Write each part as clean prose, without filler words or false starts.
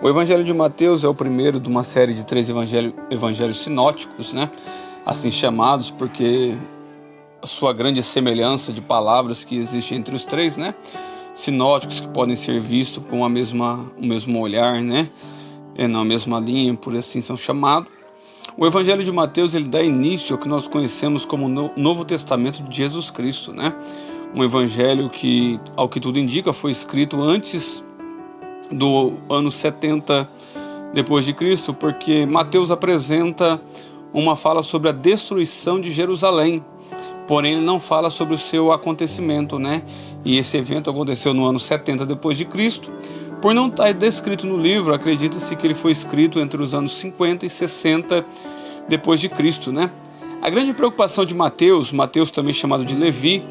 O Evangelho de Mateus é o primeiro de uma série de 3 evangelhos sinóticos, né? Assim chamados porque a sua grande semelhança de palavras que existe entre os três, né? Sinóticos que podem ser vistos com o mesmo olhar, né? Na mesma linha, por assim são chamados. O Evangelho de Mateus, ele dá início ao que nós conhecemos como o Novo Testamento de Jesus Cristo, né? Um evangelho que, ao que tudo indica, foi escrito antes do ano 70 depois de Cristo, porque Mateus apresenta uma fala sobre a destruição de Jerusalém, porém ele não fala sobre o seu acontecimento, né? E esse evento aconteceu no ano 70 depois de Cristo. Por não estar descrito no livro, acredita-se que ele foi escrito entre os anos 50 e 60 depois de Cristo, né? A grande preocupação de Mateus também chamado de Levi,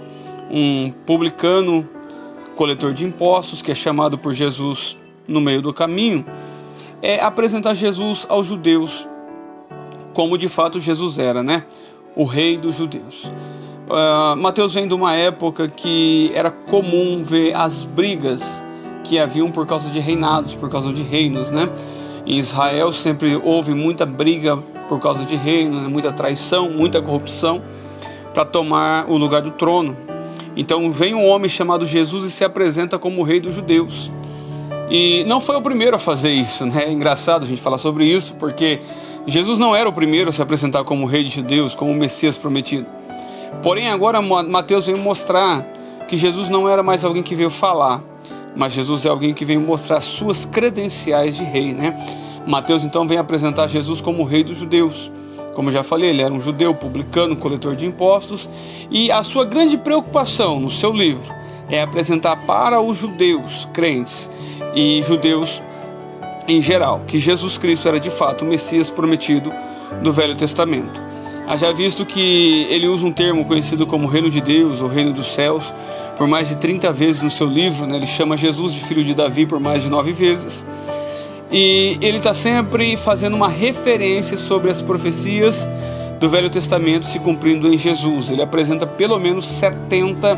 um publicano, coletor de impostos, que é chamado por Jesus no meio do caminho, é apresentar Jesus aos judeus, como de fato Jesus era, né? O rei dos judeus. Mateus vem de uma época que era comum ver as brigas que haviam por causa de reinados, por causa de reinos, né? Em Israel sempre houve muita briga por causa de reino, né? Muita traição, muita corrupção para tomar o lugar do trono. Então vem um homem chamado Jesus e se apresenta como o rei dos judeus. E não foi o primeiro a fazer isso, né? É engraçado a gente falar sobre isso, porque Jesus não era o primeiro a se apresentar como o rei de judeus, como o Messias prometido. Porém agora Mateus vem mostrar que Jesus não era mais alguém que veio falar, mas Jesus é alguém que veio mostrar suas credenciais de rei, né? Mateus então vem apresentar Jesus como o rei dos judeus. Como já falei, ele era um judeu, publicano, coletor de impostos, e a sua grande preocupação no seu livro é apresentar para os judeus, crentes e judeus em geral, que Jesus Cristo era de fato o Messias prometido do Velho Testamento. Haja visto que ele usa um termo conhecido como Reino de Deus, ou Reino dos Céus, por mais de 30 vezes no seu livro, né? Ele chama Jesus de filho de Davi por mais de 9 vezes. E ele está sempre fazendo uma referência sobre as profecias do Velho Testamento se cumprindo em Jesus. Ele apresenta pelo menos 70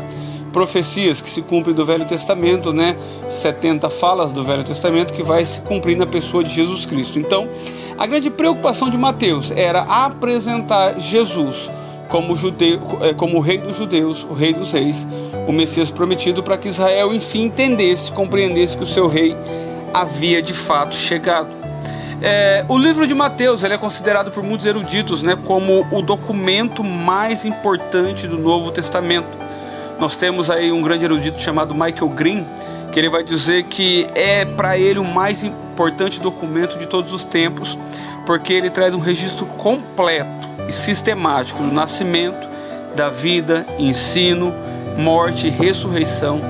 profecias que se cumprem do Velho Testamento, né? 70 falas do Velho Testamento que vai se cumprir na pessoa de Jesus Cristo. Então, a grande preocupação de Mateus era apresentar Jesus como o rei dos judeus, o rei dos reis, o Messias prometido, para que Israel enfim entendesse, compreendesse que o seu rei havia de fato chegado. O livro de Mateus ele é considerado por muitos eruditos, né, como o documento mais importante do Novo Testamento. Nós temos aí um grande erudito chamado Michael Green, que ele vai dizer que é para ele o mais importante documento de todos os tempos, porque ele traz um registro completo e sistemático do nascimento, da vida, ensino, morte e ressurreição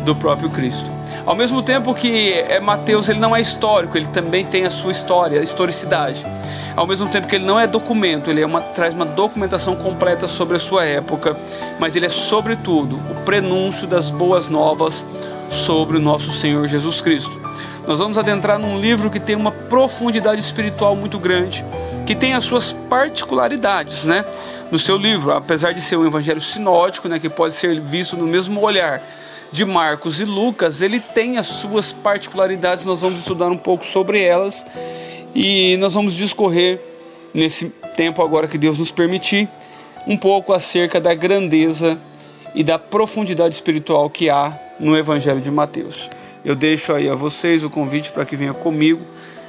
do próprio Cristo. Ao mesmo tempo que Mateus ele não é histórico, ele também tem a sua história, a historicidade. Ao mesmo tempo que ele não é documento, ele traz uma documentação completa sobre a sua época, mas ele é sobretudo o prenúncio das boas novas sobre o nosso Senhor Jesus Cristo. Nós vamos adentrar num livro que tem uma profundidade espiritual muito grande, que tem as suas particularidades, né? No seu livro, apesar de ser um evangelho sinótico, né, que pode ser visto no mesmo olhar de Marcos e Lucas, ele tem as suas particularidades. Nós vamos estudar um pouco sobre elas e nós vamos discorrer nesse tempo agora que Deus nos permitir um pouco acerca da grandeza e da profundidade espiritual que há no Evangelho de Mateus. Eu deixo aí a vocês o convite para que venha comigo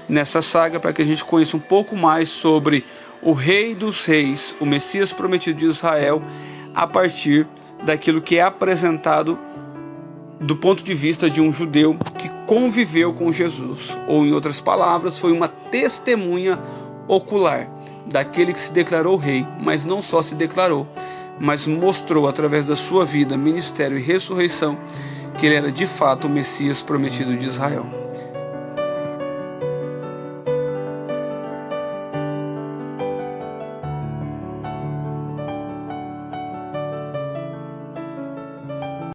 nessa saga, para que a gente conheça um pouco mais sobre o Rei dos Reis, o Messias prometido de Israel, a partir daquilo que é apresentado do ponto de vista de um judeu que conviveu com Jesus, ou em outras palavras, foi uma testemunha ocular daquele que se declarou rei, mas não só se declarou, mas mostrou através da sua vida, ministério e ressurreição que ele era de fato o Messias prometido de Israel.